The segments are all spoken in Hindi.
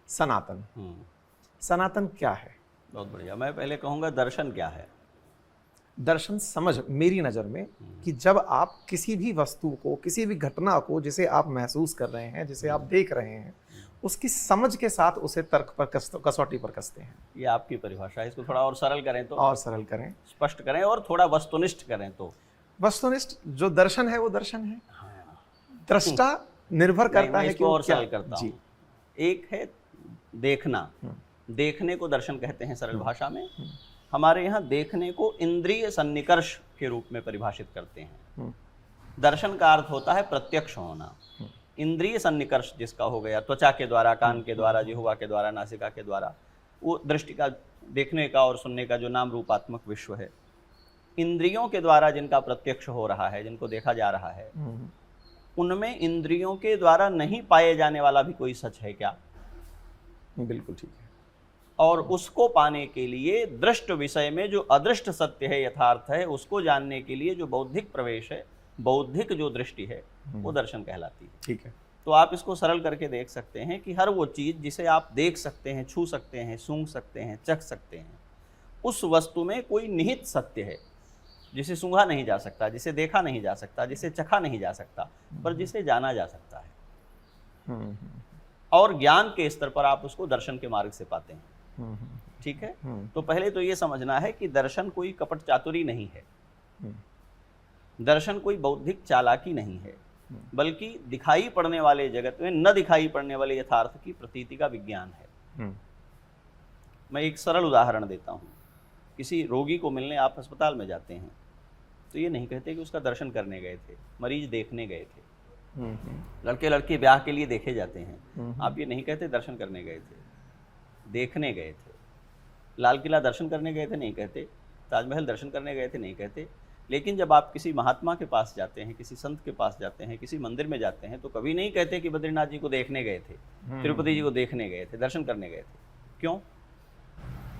सनातन। सनातन क्या है? बहुत बढ़िया। मैं पहले कहूँगा दर्शन क्या है। दर्शन समझ, मेरी नज़र में, कि जब आप किसी भी वस्तु को, किसी भी घटना को जिसे आप महसूस कर रहे हैं, जिसे आप देख रहे हैं, उसकी समझ के साथ उसे तर्क पर कसौटी पर कसते हैं। ये आपकी परिभाषा है। इसको थोड़ा और सरल करें तो? और सरल करें, स्पष्ट करें और थोड़ा वस्तुनिष्ठ करें तो? वस्तुनिष्ठ जो दर्शन है वो दर्शन है। दृष्टा निर्भर करता है कि और क्या। सरल करता जी। हूं। एक है देखना, देखने को दर्शन कहते हैं सरल भाषा में। हमारे यहाँ देखने को इंद्रिय सन्निकर्ष के रूप में परिभाषित करते हैं। दर्शन का अर्थ होता है प्रत्यक्ष होना। इंद्रिय सन्निकर्ष जिसका हो गया त्वचा के द्वारा, कान के द्वारा, जिह्वा के द्वारा, नासिका के द्वारा, वो दृष्टि का, देखने का और सुनने का जो नाम रूपात्मक विश्व है। इंद्रियों के द्वारा जिनका प्रत्यक्ष हो रहा है, जिनको देखा जा रहा है, उनमें इंद्रियों के द्वारा नहीं पाए जाने वाला भी कोई सच है क्या? बिल्कुल ठीक है। और उसको पाने के लिए दृष्ट विषय में जो अदृष्ट सत्य है, यथार्थ है, उसको जानने के लिए जो बौद्धिक प्रवेश है, बौद्धिक जो दृष्टि है, वो दर्शन कहलाती है। ठीक है। तो आप इसको सरल करके देख सकते हैं कि हर वो चीज़ जिसे आप देख सकते हैं, छू सकते हैं, सूंघ सकते हैं, चख सकते हैं, उस वस्तु में कोई निहित सत्य है जिसे सूंघा नहीं जा सकता, जिसे देखा नहीं जा सकता, जिसे चखा नहीं जा सकता, पर जिसे जाना जा सकता है। और ज्ञान के स्तर पर आप उसको दर्शन के मार्ग से पाते हैं। ठीक है। तो पहले तो ये समझना है कि दर्शन कोई कपट चातुरी नहीं है, दर्शन कोई बौद्धिक चालाकी नहीं है, बल्कि दिखाई पड़ने वाले जगत में न दिखाई पड़ने वाले यथार्थ की प्रतीति का विज्ञान है। मैं एक सरल उदाहरण देता हूँ। किसी रोगी को मिलने आप अस्पताल में जाते हैं तो ये नहीं कहते कि उसका दर्शन करने गए थे, मरीज देखने गए थे। लड़के लड़की ब्याह के लिए देखे जाते हैं, आप ये नहीं कहते दर्शन करने गए थे, देखने गए थे। लाल किला दर्शन करने गए थे नहीं कहते, ताजमहल दर्शन करने गए थे नहीं कहते। लेकिन जब आप किसी महात्मा के पास जाते हैं, किसी संत के पास जाते हैं, किसी मंदिर में जाते हैं, तो कभी नहीं कहते कि बद्रीनाथ जी को देखने गए थे, तिरुपति जी को देखने गए थे, दर्शन करने गए थे। क्यों?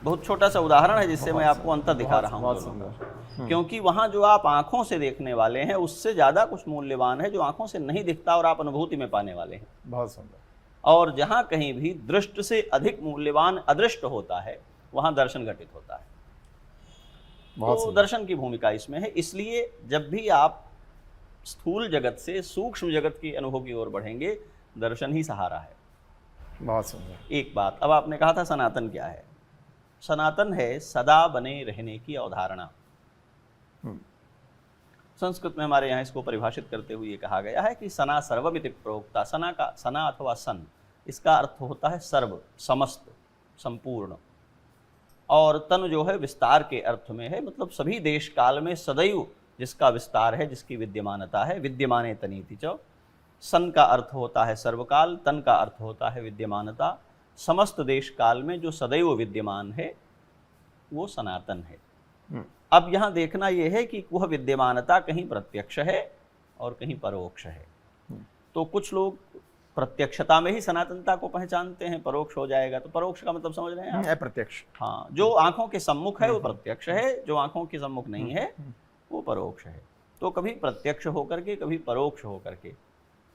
बहुत छोटा सा उदाहरण है जिससे मैं आपको अंतर दिखा रहा हूँ। क्योंकि वहाँ जो आप आंखों से देखने वाले हैं उससे ज़्यादा कुछ मूल्यवान है जो आंखों से नहीं दिखता और आप अनुभूति में पाने वाले हैं। बहुत सुंदर। और जहाँ कहीं भी दृष्ट से अधिक मूल्यवान अदृष्ट होता है, वहाँ दर्शन घटित होता है। तो दर्शन की भूमिका इसमें है। इसलिए जब भी आप स्थूल जगत से सूक्ष्म जगत की अनुभव की ओर बढ़ेंगे, दर्शन ही सहारा है। बहुत सुंदर। एक बात, अब आपने कहा था सनातन क्या है। सनातन है सदा बने रहने की अवधारणा। संस्कृत में हमारे यहाँ इसको परिभाषित करते हुए कहा गया है कि सना सर्वमिति प्रोक्ता। सना का, सना अथवा सन, इसका अर्थ होता है सर्व, समस्त, संपूर्ण। और तन जो है विस्तार के अर्थ में है, मतलब सभी देश काल में सदैव जिसका विस्तार है, जिसकी विद्यमानता है, विद्यमाने तनीति च। सन का अर्थ होता है सर्वकाल, तन का अर्थ होता है विद्यमानता। समस्त देश काल में जो सदैव विद्यमान है वो सनातन है। अब यहाँ देखना यह है कि वह विद्यमानता कहीं प्रत्यक्ष है और कहीं परोक्ष है। तो कुछ लोग प्रत्यक्षता में ही सनातनता को पहचानते हैं, परोक्ष हो जाएगा तो परोक्ष का मतलब समझ रहे हैं? प्रत्यक्ष। हाँ, जो आंखों के सम्मुख है वो प्रत्यक्ष है, जो आंखों के सम्मुख नहीं है वो परोक्ष है। तो कभी प्रत्यक्ष होकर के, कभी परोक्ष होकर के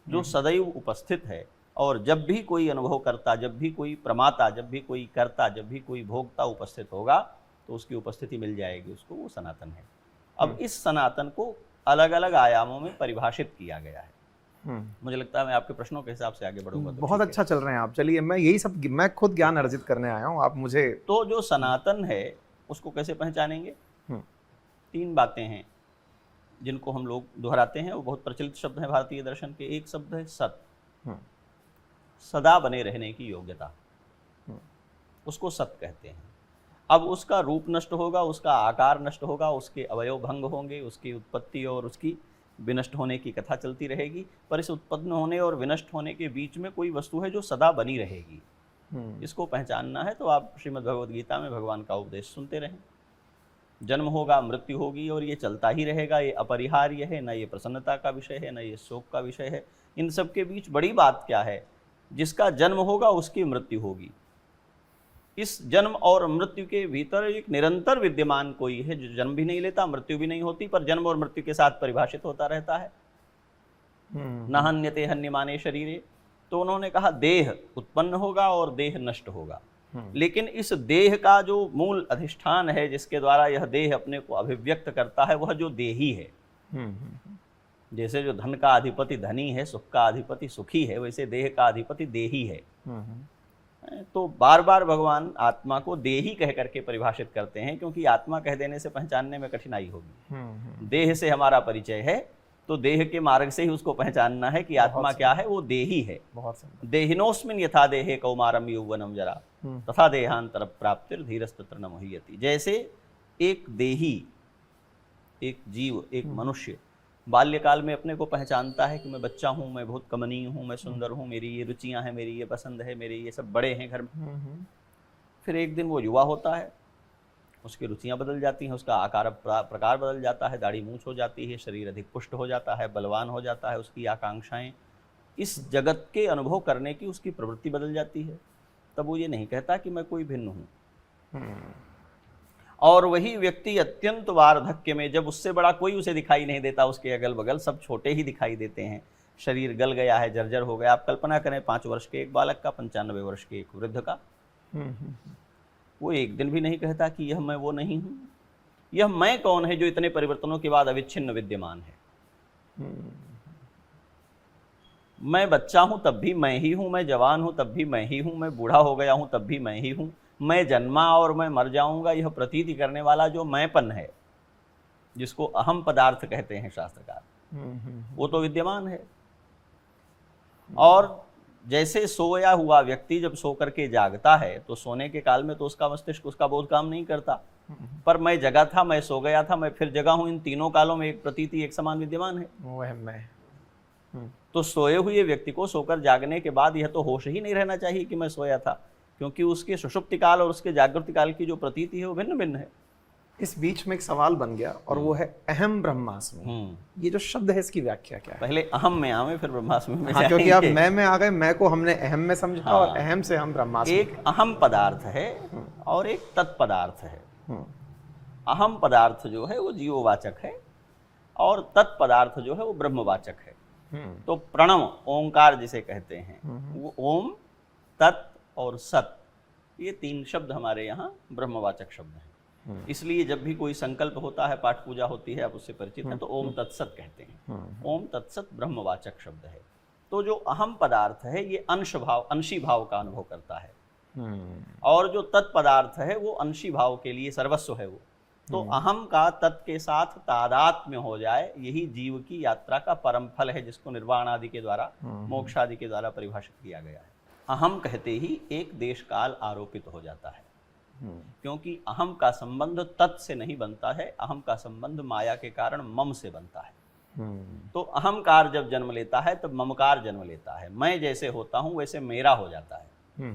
जो सदैव उपस्थित है। और जब भी कोई अनुभव करता, जब भी कोई प्रमाता, जब भी कोई कर्ता, जब भी कोई भोक्ता उपस्थित होगा तो उसकी उपस्थिति मिल जाएगी उसको, वो सनातन है। अब इस सनातन को अलग अलग आयामों में परिभाषित किया गया है। मुझे लगता है मैं आपके प्रश्नों के हिसाब से आगे बढ़ूंगा। बहुत अच्छा चल रहे हैं आप। चलिए, मैं यही सब, मैं खुद ज्ञान अर्जित करने आया हूँ, आप मुझे। तो जो सनातन है उसको कैसे पहचानेंगे? 3 बातें हैं जिनको हम लोग दोहराते हैं, वो बहुत प्रचलित शब्द है भारतीय दर्शन के। एक शब्द है सत, सदा बने रहने की योग्यता, उसको सत कहते हैं। अब उसका रूप नष्ट होगा, उसका आकार नष्ट होगा, उसके अवयव भंग होंगे, उसकी उत्पत्ति और उसकी विनष्ट होने की कथा चलती रहेगी, पर इस उत्पन्न होने और विनष्ट होने के बीच में कोई वस्तु है जो सदा बनी रहेगी। इसको पहचानना है तो आप श्रीमद् भगवद गीता में भगवान का उपदेश सुनते रहें। जन्म होगा, मृत्यु होगी और ये चलता ही रहेगा, ये अपरिहार्य है, न ये प्रसन्नता का विषय है, न ये शोक का विषय है। इन सब के बीच बड़ी बात क्या है? जिसका जन्म होगा उसकी मृत्यु होगी। इस जन्म और मृत्यु के भीतर एक निरंतर विद्यमान कोई है जो जन्म भी नहीं लेता, मृत्यु भी नहीं होती, पर जन्म और मृत्यु के साथ परिभाषित होता रहता है। न हन्यते हन्यमाने शरीरे। तो उन्होंने कहा देह उत्पन्न होगा और देह नष्ट होगा, लेकिन इस देह का जो मूल अधिष्ठान है, जिसके द्वारा यह देह अपने को अभिव्यक्त करता है, वह जो देही है। जैसे जो धन का अधिपति धनी है, सुख का अधिपति सुखी है, वैसे देह का अधिपति देही है। तो बार बार भगवान आत्मा को देही कह करके परिभाषित करते हैं, क्योंकि आत्मा कह देने से पहचानने में कठिनाई होगी। देह से हमारा परिचय है, तो देह के मार्ग से ही उसको पहचानना है कि आत्मा क्या है, वो देही है। देहिनोस्मिन यथा देहे कौमारम यौवनम जरा तथा देहांतर प्राप्तिर धीरस्तत्र न मुह्यति। जैसे एक देही, एक जीव, एक मनुष्य बाल्यकाल में अपने को पहचानता है कि मैं बच्चा हूँ, मैं बहुत कमनीय हूँ, मैं सुंदर हूँ, मेरी ये रुचियाँ हैं, मेरी ये पसंद है, मेरे ये सब बड़े हैं घर में। फिर एक दिन वो युवा होता है, उसकी रुचियाँ बदल जाती हैं, उसका आकार प्रकार बदल जाता है, दाढ़ी मूंछ हो जाती है, शरीर अधिक पुष्ट हो जाता है, बलवान हो जाता है, उसकी आकांक्षाएं, इस जगत के अनुभव करने की उसकी प्रवृत्ति बदल जाती है। तब वो ये नहीं कहता कि मैं कोई भिन्न हूँ। और वही व्यक्ति अत्यंत वार्धक्य में, जब उससे बड़ा कोई उसे दिखाई नहीं देता, उसके अगल बगल सब छोटे ही दिखाई देते हैं, शरीर गल गया है, जर्जर हो गया। आप कल्पना करें 5 वर्ष के एक बालक का, 95 वर्ष के एक वृद्ध का। वो एक दिन भी नहीं कहता कि यह मैं वो नहीं हूँ। यह मैं कौन है जो इतने परिवर्तनों के बाद अविच्छिन्न विद्यमान है। मैं बच्चा हूं तब भी मैं ही हूं, मैं जवान हूं तब भी मैं ही हूं, मैं बूढ़ा हो गया हूं तब भी मैं ही हूं, मैं जन्मा और मैं मर जाऊंगा, यह प्रतीति करने वाला जो मैंपन है, जिसको अहम पदार्थ कहते हैं शास्त्रकार, वो तो विद्यमान है। और जैसे सोया हुआ व्यक्ति जब सो करके जागता है, तो सोने के काल में तो उसका मस्तिष्क, उसका बोध काम नहीं करता, पर मैं जगा था, मैं सो गया था, मैं फिर जगा हूं, इन तीनों कालों में एक प्रतीति एक समान विद्यमान है। वो है मैं। तो सोए हुए व्यक्ति को सोकर जागने के बाद यह तो होश ही नहीं रहना चाहिए कि मैं सोया था, क्योंकि उसके सुषुप्ति काल और उसके जागृति काल की जो प्रतीति है वो भिन्न भिन्न है। इस बीच में एक सवाल बन गया, और वो है अहम ब्रह्मास्मि। ये जो शब्द है, इसकी व्याख्या क्या है? पहले अहम में आवे, फिर ब्रह्मास्मि में। हाँ, क्योंकि आप मैं में आ गए, मैं को हमने अहम में समझा, हाँ, और अहम से हम ब्रह्मास्मि। एक अहम पदार्थ है और एक तत्पदार्थ है। अहम पदार्थ जो है वो जीववाचक है, और तत्पदार्थ जो है वो ब्रह्मवाचक है। तो प्रणव ओंकार जिसे कहते हैं, वो ओम, तत् और सत, ये 3 शब्द हमारे यहाँ ब्रह्मवाचक शब्द हैं। इसलिए जब भी कोई संकल्प होता है, पाठ पूजा होती है, आप उससे परिचित हैं, तो ओम तत्सत कहते हैं। ओम तत्सत ब्रह्मवाचक शब्द है। तो जो अहम पदार्थ है ये अंश भाव, अंशी भाव का अनुभव करता है, और जो तत्पदार्थ है वो अंशी भाव के लिए सर्वस्व है। वो तो अहम का तत् के साथ तादात्म्य हो जाए, यही जीव की यात्रा का परम फल है, जिसको निर्वाण आदि के द्वारा, मोक्ष आदि के द्वारा परिभाषित किया गया है। अहम कहते ही एक देश काल आरोपित हो जाता है, क्योंकि अहम का संबंध तत् से नहीं बनता है, अहम का संबंध माया के कारण मम से बनता है। तो अहंकार जब जन्म लेता है तब ममकार जन्म लेता है। मैं जैसे होता हूं वैसे मेरा हो जाता है।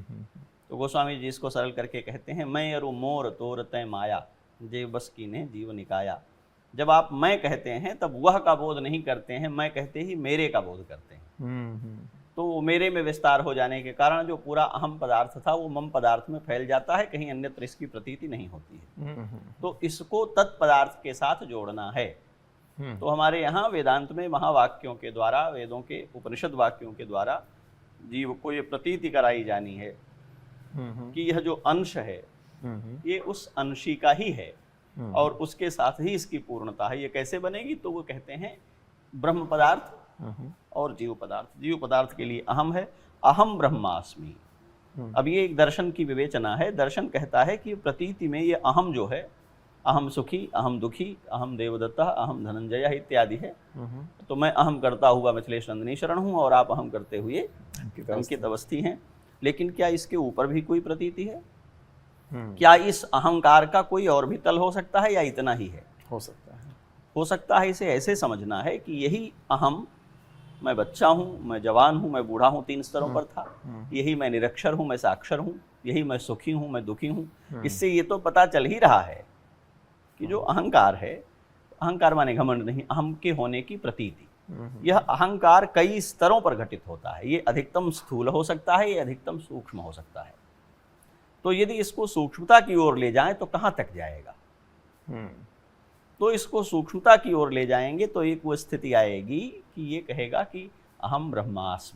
तो गोस्वामी जी इसको सरल करके कहते हैं, मैं अरु मोर तोर तय माया जे बस की ने जीव निकाया। जब आप मैं कहते हैं तब वह का बोध नहीं करते हैं, मैं कहते ही मेरे का बोध करते हैं। तो मेरे में विस्तार हो जाने के कारण जो पूरा अहम पदार्थ था वो मम पदार्थ में फैल जाता है, कहीं अन्यत्र इसकी प्रतीति नहीं होती है। तो इसको तत्पदार्थ के साथ जोड़ना है। तो हमारे यहाँ वेदांत में महावाक्यों के द्वारा, वेदों के उपनिषद वाक्यों के द्वारा जीव को ये प्रतीति कराई जानी है कि यह जो अंश है ये उस अंशी का ही है, और उसके साथ ही इसकी पूर्णता है। ये कैसे बनेगी? तो वो कहते हैं ब्रह्म पदार्थ और जीव पदार्थ। जीव पदार्थ के लिए अहम है, अहम ब्रह्मास्मि। अब ये एक दर्शन की विवेचना है। दर्शन कहता है कि प्रतीति में ये अहम जो है, अहम सुखी, अहम दुखी, अहम देवदत्ता, अहम धनंजय इत्यादि है। तो मैं अहम करता हुआ मिथिलेश नंदिनी शरण हूँ, और आप अहम करते हुए अंकित अवस्थी हैं। लेकिन क्या इसके ऊपर भी कोई प्रतीति है? क्या इस अहंकार का कोई और भी तल हो सकता है, या इतना ही है? हो सकता है। हो सकता है इसे ऐसे समझना है कि यही अहम, मैं बच्चा हूँ, मैं जवान हूँ, मैं बूढ़ा हूँ, 3 स्तरों पर था। यही मैं निरक्षर हूँ, मैं साक्षर हूँ, यही मैं सुखी हूँ, मैं दुखी हूँ। इससे ये तो पता चल ही रहा है कि जो अहंकार है, अहंकार माने घमंड नहीं, अहम के होने की प्रतीति, यह अहंकार कई स्तरों पर घटित होता है। ये अधिकतम स्थूल हो सकता है, ये अधिकतम सूक्ष्म हो सकता है। तो यदि इसको सूक्ष्मता की ओर ले जाएं तो कहाँ तक जाएगा? तो इसको सूक्ष्मता की ओर ले जाएंगे तो एक वो स्थिति आएगी कि ये कहेगा कि अहम ब्रह्मास्मि।